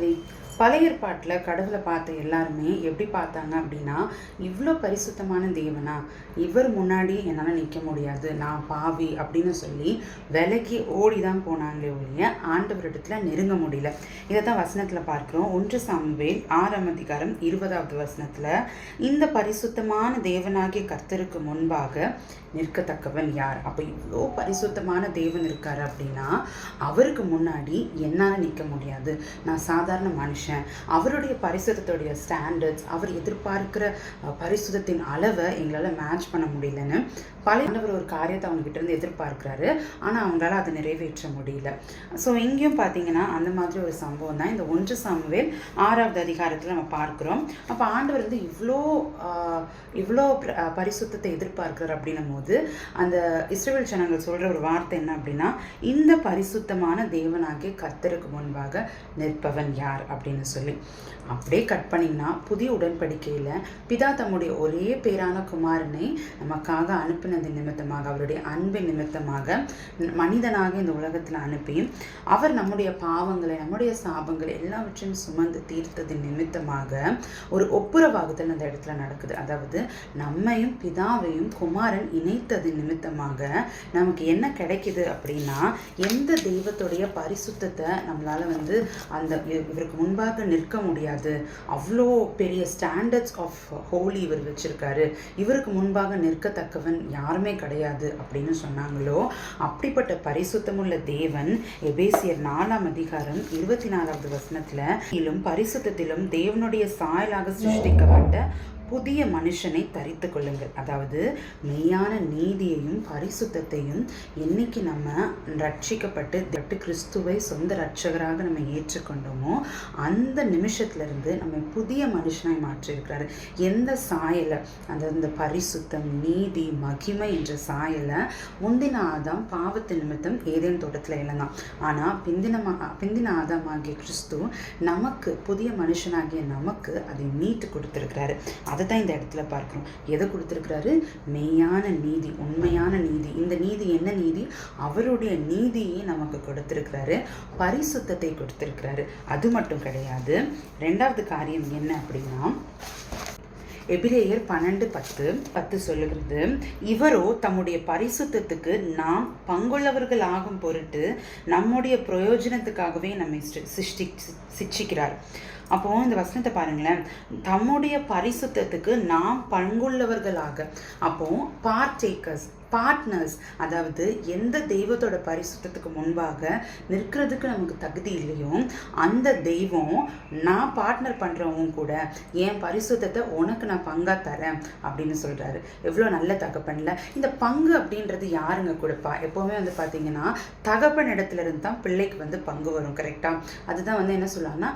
பிரியமானவர்களே, பழைய ஏற்பாட்டில் கடவுளை பார்த்த எல்லாருமே எப்படி பார்த்தாங்க அப்படின்னா, இவ்வளோ பரிசுத்தமான தேவனா, இவர் முன்னாடி என்னால் நிற்க முடியாது, நான் பாவி அப்படின்னு சொல்லி விலகி ஓடி தான் போனாங்களே ஒழிய ஆண்டவரிடத்தில் நெருங்க முடியல. இதை தான் வசனத்தில் பார்க்குறோம். 1 சாமுவேல் 6ஆம் அதிகாரம் 20வது வசனத்தில், இந்த பரிசுத்தமான தேவனாகிய கர்த்தருக்கு முன்பாக நிற்கத்தக்கவன் யார்? அப்போ இவ்வளோ பரிசுத்தமான தேவன் இருக்கார் அப்படின்னா அவருக்கு முன்னாடி என்னால் நிற்க முடியாது, நான் சாதாரண மனுஷன். அவருடைய பரிசுத்தத்துடைய ஸ்டாண்டர்ட்ஸ், அவர் எதிர்பார்க்கிற பரிசுத்தத்தின் அளவை எங்களால் மேட்ச் பண்ண முடியலன்னு ஆண்டவர் ஒரு காரியத்தை அவங்ககிட்ட இருந்து எதிர்பார்க்குறாரு. ஆனால் அவங்களால அதை நிறைவேற்ற முடியல. ஸோ இங்கேயும் பார்த்தீங்கன்னா அந்த மாதிரி ஒரு சம்பவம் தான் இந்த 1 சாமுவேல் 6வது அதிகாரத்தில் நம்ம பார்க்குறோம். அப்போ ஆண்டவர் வந்து இவ்வளோ பரிசுத்தத்தை எதிர்பார்க்குறார் அப்படின்னும் போது அந்த இஸ்ரவேல் ஜனங்கள் சொல்கிற ஒரு வார்த்தை என்ன அப்படின்னா, இந்த பரிசுத்தமான தேவனாகிய கர்த்தருக்கு முன்பாக நிற்பவன் யார் அப்படின்னு சொல்லி. அப்படியே கட் பண்ணிங்கன்னா புதிய உடன்படிக்கையில் பிதா தம்முடைய ஒரே பேரான குமாரனை நமக்காக அனுப்பினது நிமித்தமாக, அவருடைய அன்பின் நிமித்தமாக மனிதனாக இந்த உலகத்தில் அனுப்பி அவர் நம்முடைய பாவங்களை, நம்முடைய சாபங்களை எல்லாவற்றையும் சுமந்து தீர்த்தது நிமித்தமாக ஒரு ஒப்புரவாகுதல் அந்த இடத்துல நடக்குது. அதாவது நம்மையும் பிதாவையும் குமாரன் இணைத்தது நிமித்தமாக நமக்கு என்ன கிடைக்குது அப்படின்னா, எந்த தெய்வத்துடைய பரிசுத்தத்தை நம்மளால வந்து அந்த இவருக்கு முன்பாக நிற்க முடியாது, அவ்வளோ பெரிய ஸ்டாண்டர்ட்ஸ் ஆஃப் ஹோலி இவர் வச்சிருக்காரு, இவருக்கு முன்பாக நிற்கத்தக்கவன் யாருமே கிடையாது அப்படின்னு சொன்னாங்களோ, அப்படிப்பட்ட பரிசுத்தமுள்ள தேவன் எபேசியர் 4ஆம் அதிகாரம் 24வது வசனத்தில் பரிசுத்தத்திலும் தேவனுடைய சாயலாக சிருஷ்டிக்கப்பட்ட புதிய மனுஷனை தரித்து கொள்ளுங்கள். அதாவது மெய்யான நீதியையும் பரிசுத்தத்தையும் என்னைக்கு நம்ம ரட்சிக்கப்பட்டு கிறிஸ்துவை சொந்த ரட்சகராக நம்ம ஏற்றுக்கொண்டோமோ அந்த நிமிஷத்துலேருந்து நம்ம புதிய மனுஷனாய் மாற்றிருக்கிறாரு. எந்த சாயலை, அந்த பரிசுத்தம், நீதி, மகிமை என்ற சாயலை முந்தின ஆதாம் பாவத்து நிமித்தம் ஏதேன் தோட்டத்தில் இழந்தான். ஆனால் பிந்தின ஆதாமாகிய கிறிஸ்து நமக்கு, புதிய மனுஷனாகிய நமக்கு அதை மீட்டு கொடுத்துருக்கிறாரு. அதை தான் இந்த இடத்துல பார்க்குறோம். எதை கொடுத்துருக்கிறாரு? மெய்யான நீதி, உண்மையான நீதி. இந்த நீதி என்ன நீதி? அவருடைய நீதியை நமக்கு கொடுத்துருக்கிறாரு, பரிசுத்தத்தை கொடுத்துருக்கிறாரு. அது மட்டும் கிடையாது, 2வது காரியம் என்ன அப்படின்னா, எபிரேயர் 12:10 சொல்லுகிறது, இவரோ தம்முடைய பரிசுத்தத்துக்கு நாம் பங்குள்ளவர்கள் ஆகும் பொருட்டு நம்முடைய பிரயோஜனத்துக்காகவே நம்மை சிக்ஷிக்கிறார். அப்போ இந்த வசனத்தை பாருங்களேன், தம்முடைய பரிசுத்தத்துக்கு நாம் பங்குள்ளவர்களாக, அப்போ பார்ட்னர்ஸ், அதாவது எந்த தெய்வத்தோட பரிசுத்தத்துக்கு முன்பாக நிற்கிறதுக்கு நமக்கு தகுதி இல்லையோ அந்த தெய்வம் நான் பார்ட்னர் பண்ணுறவங்க கூட என் பரிசுத்தத்தை உனக்கு நான் பங்காக தரேன் அப்படின்னு சொல்கிறாரு. எவ்வளோ நல்ல தகப்பனில் இந்த பங்கு அப்படின்றது யாருங்க கொடுப்பா? எப்போவுமே வந்து பார்த்தீங்கன்னா தகப்பன் இடத்துல இருந்து தான் பிள்ளைக்கு வந்து பங்கு வரும். கரெக்டாக? அதுதான் வந்து என்ன சொல்லுவாங்கன்னா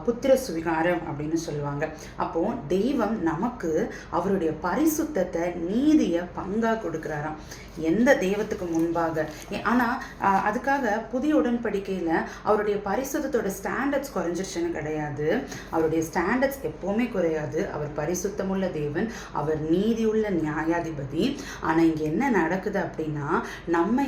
புத்திர சுவிகாரம் அப்படின்னு சொல்லுவாங்க. அப்போது தெய்வம் நமக்கு அவருடைய பரிசுத்தத்தை, நீதியை பங்காக கொடுக்குறாராம் எந்த தெய்வத்துக்கு முன்பாக. ஆனால் அதுக்காக புதிய உடன்படிக்கையில் அவருடைய பரிசுத்தத்தோட ஸ்டாண்டர்ட்ஸ் குறைஞ்சிருச்சுன்னு கிடையாது. அவருடைய ஸ்டாண்டர்ட்ஸ் எப்போவுமே குறையாது. அவர் பரிசுத்தமுள்ள தேவன், அவர் நீதியுள்ள நியாயாதிபதி. ஆனால் இங்கே என்ன நடக்குது அப்படின்னா, நம்மை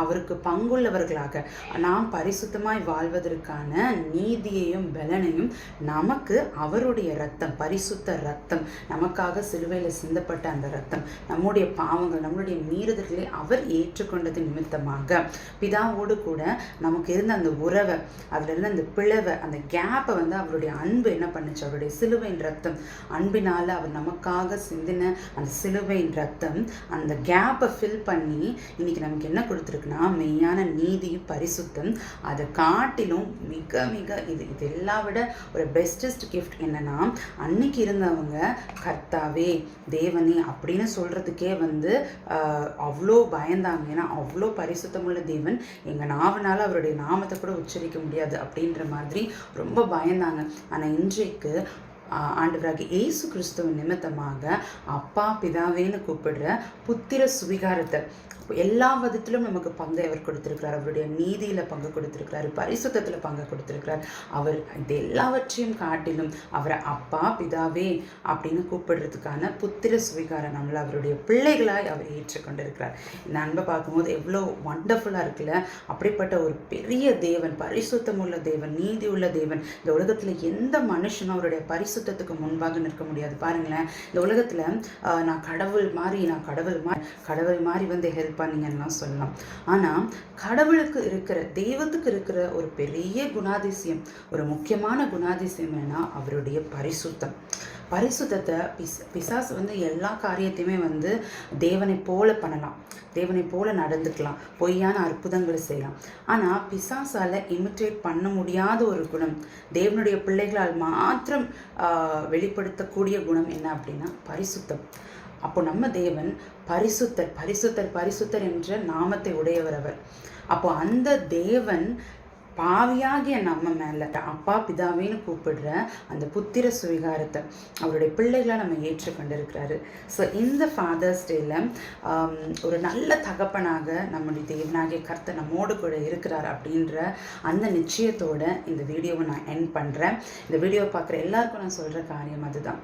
அவருக்கு பங்குள்ளவர்களாக, நாம் பரிசுத்தமாய் வாழ்வதற்கான நீதியையும் பலனையும் நமக்கு அவருடைய இரத்தம், பரிசுத்த இரத்தம், நமக்காக சிலுவையில் சிந்தப்பட்ட அந்த இரத்தம், நம்முடைய பாவங்கள், நம்மளுடைய மீறுதல்களை அவர் ஏற்றுக்கொண்டது நிமித்தமாக பிதாவோடு கூட நமக்கு இருந்த அந்த உறவை, அதுல இருந்த அந்த பிளவை, அந்த கேப்பை வந்து அவருடைய அன்பு என்ன பண்ணுச்சு? அவருடைய சிலுவையின் ரத்தம், அன்பினால அவர் நமக்காக சிந்தின அந்த சிலுவையின் ரத்தம் அந்த கேப்பை ஃபில் பண்ணி இன்னைக்கு நமக்கு என்ன கொடுத்துருக்குன்னா மெய்யான நீதி, பரிசுத்தம். அதை காட்டிலும் மிக மிக இது எல்லாம் விட ஒரு பெஸ்டஸ்ட் கிஃப்ட் என்னன்னா, அன்னைக்கு இருந்தவங்க கர்த்தாவே, தேவனே அப்படின்னு சொல்றதுக்கே வந்து அவ்வளோ பயந்தாங்க. ஏன்னா அவ்வளோ பரிசுத்தமுள்ள தேவன், எங்கள் நாவனால் அவருடைய நாமத்தை கூட உச்சரிக்க முடியாது அப்படின்ற மாதிரி ரொம்ப பயந்தாங்க. ஆனால் இன்றைக்கு ஆண்டவராகிய இயேசு கிறிஸ்துவின் நிமித்தமாக அப்பா, பிதாவேன்னு கூப்பிடுற புத்திர சுவிகாரத்தை, எல்லா விதத்திலும் நமக்கு பங்கை அவர் கொடுத்திருக்கிறார். அவருடைய நீதியில் பங்கு கொடுத்திருக்கிறார், பரிசுத்தத்தில் பங்கு கொடுத்திருக்கிறார். அவர் இது எல்லாவற்றையும் காட்டிலும் அவரை அப்பா பிதாவே அப்படின்னு கூப்பிடுறதுக்கான புத்திர சுவீகாரம் நம்மளை அவருடைய பிள்ளைகளாய் அவர் ஏற்றுக்கொண்டிருக்கிறார். இந்த அன்பை பார்க்கும்போது எவ்வளோ வண்டர்ஃபுல்லாக இருக்குல்ல. அப்படிப்பட்ட ஒரு பெரிய தேவன், பரிசுத்தம் உள்ள தேவன், நீதி உள்ள தேவன். இந்த உலகத்தில் எந்த மனுஷனும் அவருடைய பரிசுத்தத்துக்கு முன்பாக நிற்க முடியாது. பாருங்களேன், இந்த உலகத்தில் நான் கடவுள் மாதிரி வந்து ஹெல்ப் பண்ணீங்கன்னு சொல்லலாம். ஆனால் கடவுளுக்கு இருக்கிற, தெய்வத்துக்கு இருக்கிற ஒரு பெரிய குணாதிசயம், ஒரு முக்கியமான குணாதிசயம் என்னன்னா அவருடைய பரிசுத்தத்தை பிசாசு வந்து எல்லா காரியத்தையுமே வந்து தேவனை போல பண்ணலாம், தேவனை போல நடந்துக்கலாம், பொய்யான அற்புதங்களை செய்யலாம். ஆனால் பிசாசால் இமிட்டேட் பண்ண முடியாத ஒரு குணம், தேவனுடைய பிள்ளைகளால் மாத்திரம் வெளிப்படுத்தக்கூடிய குணம் என்ன அப்படின்னா பரிசுத்தம். அப்போ நம்ம தேவன் பரிசுத்தர் பரிசுத்தர் பரிசுத்தர் என்ற நாமத்தை உடையவர் அவர். அப்போ அந்த தேவன் பாவியாகிய நம்ம மேலே அப்பா பிதாவேன்னு கூப்பிடுற அந்த புத்திர சுவீகாரத்தை அவருடைய பிள்ளைகளை நம்ம ஏற்றுக்கொண்டிருக்கிறாரு. ஸோ இந்த ஃபாதர்ஸ் டேல ஒரு நல்ல தகப்பனாக நம்முடைய தேவனாகிய கர்த்தர் நம்மோடு கூட இருக்கிறார் அப்படின்ற அந்த நிச்சயத்தோட இந்த வீடியோவை நான் எண்ட் பண்ணுறேன். இந்த வீடியோவை பார்க்குற எல்லாருக்கும் நான் சொல்கிற காரியம் அதுதான்.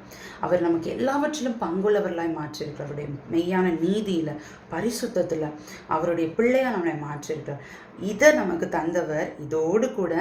அவர் நமக்கு எல்லாவற்றிலும் பங்குள்ளவர்களாய் மாற்றிருக்கிறார். அவருடைய மெய்யான நீதியில், பரிசுத்தத்தில் அவருடைய பிள்ளையாக நம்மளை மாற்றிருக்கிறார். இதை நமக்கு தந்தவர் இதோடு கூட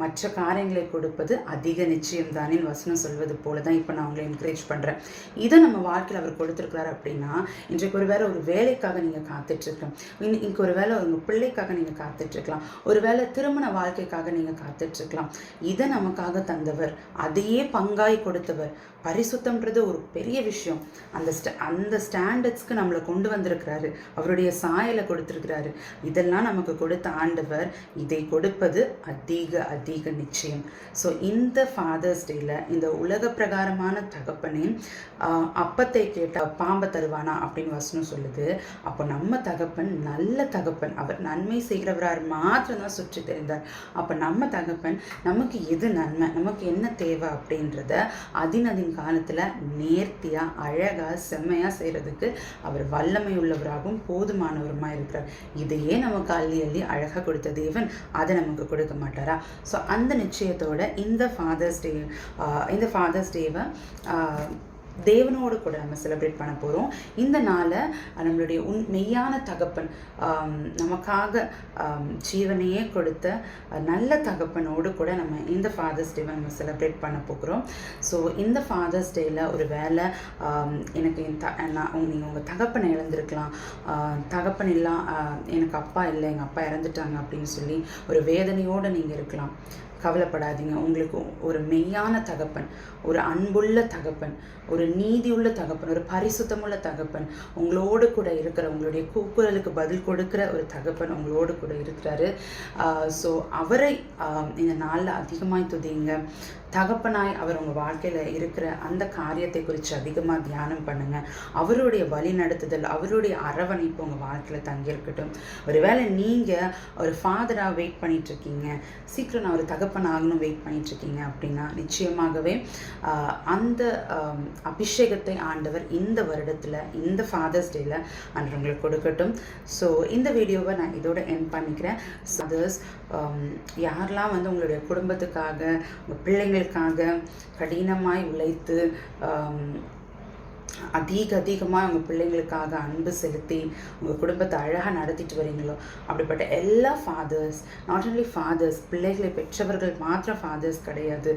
மற்ற காரியங்களை கொடுப்பது அதிக நிச்சயம்தானேன்னு வசனம் சொல்வது போல தான் இப்போ நான் உங்களை என்கரேஜ் பண்ணுறேன். இதை நம்ம வாழ்க்கையில் அவர் கொடுத்துருக்கிறார் அப்படின்னா இன்றைக்கு ஒரு வேளை ஒரு வேலைக்காக நீங்கள் காத்துட்ருக்கலாம், இன்னைக்கு ஒரு வேளை உங்கள் பிள்ளைக்காக நீங்கள் காத்துட்ருக்கலாம், ஒரு வேளை திருமண வாழ்க்கைக்காக நீங்கள் காத்துட்ருக்கலாம். இதை நமக்காக தந்தவர், அதையே பங்காய் கொடுத்தவர். பரிசுத்தம்ன்றது ஒரு பெரிய விஷயம். அந்த ஸ்டாண்டர்ட்ஸ்க்கு நம்மளை கொண்டு வந்திருக்கிறாரு, அவருடைய சாயலை கொடுத்துருக்கிறாரு. இதெல்லாம் நமக்கு கொடுத்த ஆண்டவர் இதை கொடுப்பது அதிக நிச்சயம். ஸோ இந்த ஃபாதர்ஸ் டேல இந்த உலக பிரகாரமான தகப்பனே அப்பத்தை கேட்ட பாம்பை தருவானா அப்படின்னு வசனம் சொல்லுது. அப்போ நம்ம தகப்பன் நல்ல தகப்பன், அவர் நன்மை செய்கிறவரார் மாத்திரம் தான் சுற்றி தெரிந்தார். அப்போ நம்ம தகப்பன் நமக்கு எது நன்மை, நமக்கு என்ன தேவை அப்படின்றத அதின் காலத்தில் நேர்த்தியாக அழகாக செம்மையாக செய்கிறதுக்கு அவர் வல்லமை உள்ளவராகவும் போதுமானவருமா இருக்கிறார். இதையே நமக்கு அள்ளி அழகாக கொடுத்த தேவன் அதை நமக்கு கொடுக்க மாட்டாரா? ஸோ அந்த நிச்சயத்தோட இந்த ஃபாதர்ஸ் டேவை தேவனோடு கூட நம்ம செலிப்ரேட் பண்ண போகிறோம். இந்த நாளை நம்மளுடைய மெய்யான தகப்பன், நமக்காக ஜீவனையே கொடுத்த நல்ல தகப்பனோடு கூட நம்ம இந்த ஃபாதர்ஸ் டேவை நம்ம செலிப்ரேட் பண்ண போகிறோம். ஸோ இந்த ஃபாதர்ஸ் டேயில் ஒரு வேளை எனக்கு நீங்கள் உங்கள் தகப்பனை இழந்திருக்கலாம், தகப்பன் இல்லை, எனக்கு அப்பா இல்லை, எங்கள் அப்பா இறந்துட்டாங்க அப்படின்னு சொல்லி ஒரு வேதனையோடு நீங்கள் இருக்கலாம். கவலைப்படாதீங்க. உங்களுக்கு ஒரு மெய்யான தகப்பன், ஒரு அன்புள்ள தகப்பன், ஒரு நீதியுள்ள தகப்பன், ஒரு பரிசுத்தமுள்ள தகப்பன் உங்களோடு கூட இருக்கிற, உங்களுடைய கூக்குரலுக்கு பதில் கொடுக்குற ஒரு தகப்பன் உங்களோடு கூட இருக்கிறாரு. ஸோ அவரை இந்த நாளில் அதிகமாய் துதிங்க. தகப்பனாய் அவர் உங்கள் வாழ்க்கையில் இருக்கிற அந்த காரியத்தை குறித்து அதிகமாக தியானம் பண்ணுங்கள். அவருடைய வழி நடத்துதல், அவருடைய அரவணைப்பு உங்கள் வாழ்க்கையில் தங்கியிருக்கட்டும். ஒருவேளை நீங்கள் ஒரு ஃபாதராக வெயிட் பண்ணிகிட்ருக்கீங்க, சீக்கிரம் நான் ஒரு தகப்பன் ஆகணும் வெயிட் பண்ணிகிட்ருக்கீங்க அப்படின்னா நிச்சயமாகவே அந்த அபிஷேகத்தை ஆண்டவர் இந்த வருடத்தில் இந்த ஃபாதர்ஸ் டேயில் ஆண்டவங்களுக்கு கொடுக்கட்டும். ஸோ இந்த வீடியோவை நான் இதோட எண்ட் பண்ணிக்கிறேன். ஃபாதர்ஸ் யாரெல்லாம் வந்து உங்களுடைய குடும்பத்துக்காக, உங்கள் பிள்ளைங்களுக்காக கடினமாய் உழைத்து அதிகமாக உங்கள் பிள்ளைங்களுக்காக அன்பு செலுத்தி உங்கள் குடும்பத்தை அழகாக நடத்திட்டு வரீங்களோ அப்படிப்பட்ட எல்லா ஃபாதர்ஸ், நாட் ஒன்லி ஃபாதர்ஸ், பிள்ளைகளை பெற்றவர்கள் மாத்திரம் ஃபாதர்ஸ் கிடையாது.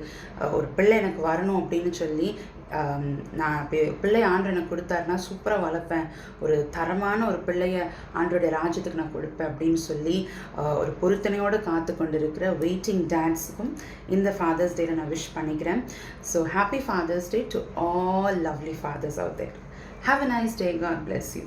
ஒரு பிள்ளை எனக்கு வரணும் அப்படின்னு சொல்லி நான் பிள்ளை ஆண்டு எனக்கு கொடுத்தாருன்னா சூப்பராக வளர்ப்பேன், ஒரு தரமான ஒரு பிள்ளைய ஆண்டோடைய ராஜ்யத்துக்கு நான் கொடுப்பேன் அப்படின்னு சொல்லி ஒரு பொருத்தனையோடு காத்து கொண்டிருக்கிற வெயிட்டிங் டேட்ஸுக்கும் இந்த ஃபாதர்ஸ் டேல நான் விஷ் பண்ணிக்கிறேன். So happy Father's day to all lovely fathers out there. Have a nice day. God bless you.